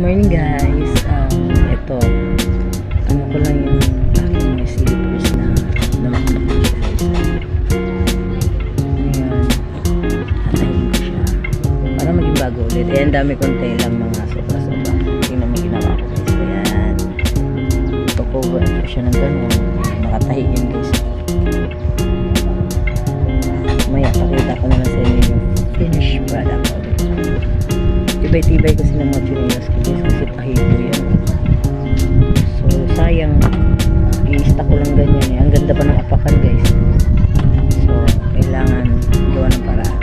Morning guys, ito ano ko lang yung aking mga slippers na namakmak ko siya guys. Ngayon, hatayin ko siya para maging bago ulit. Ang dami kong telang mga sobra-sobra. Tingnan mo ginawa ko guys. Ayan, ipakover ko siya ng ganun, nakatahiin guys. Maya pakita ko na lang sa inyo yung finished product ko. Tibay-tibay kasi ng mga chinelas ko guys kasi tahigo yan. So sayang i-stack ko lang ganyan eh. Ang ganda pa ng apakan guys. So kailangan gawa ng paraan.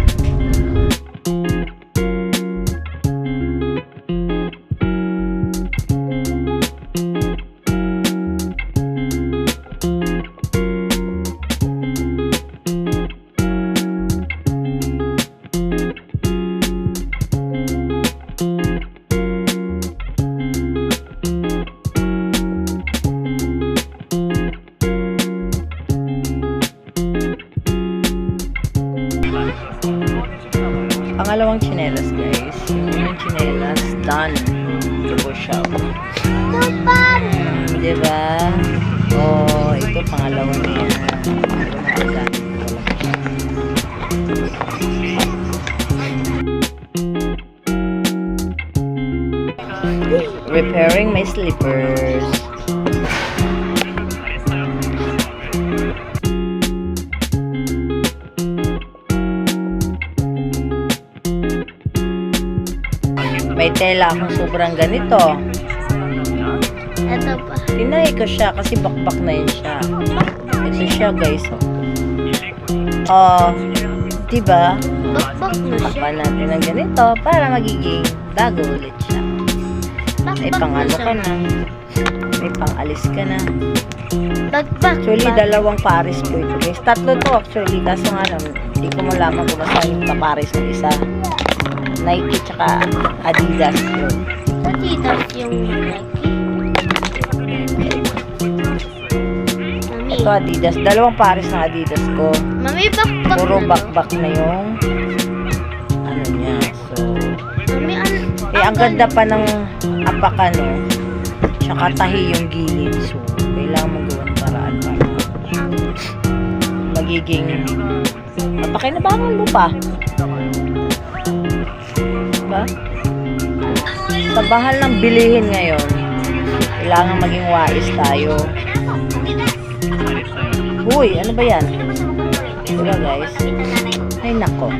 Pangalawang chinelas guys. Yung chinelas done. Double shop. Diba? Oh, ito pangalawa niya. Repairing my slippers. May tela akong sobrang ganito. Ito pa. Tinay ko siya kasi bakbak na yun siya. Ito siya guys. Oh, diba? Bakbak na siya. Takpan natin ng ganito para magiging bago ulit siya. May pangalo ka na. May pangalis ka na. Bakbak. Actually, dalawang pares po ito guys. Tatlo to actually. Kaso nga lang, hindi ko malaman kung basta yung papares ng isa. Nike tsaka Adidas yun. Adidas yung Nike. Mami. Ito Adidas. Dalawang pares ng Adidas ko. Mami, bakbak Puro na. bakbak na yung ano niya. So, Mami, ang ganda pa ng apakan no. Tsaka tahi yung gilid. So, kailangan mong gawin paraan para magiging mapakinabangan mo pa. Diba? Sa bahal ng bilihin ngayon, kailangan maging wais tayo. Uy, ano ba yan? Diba guys? Ay nako.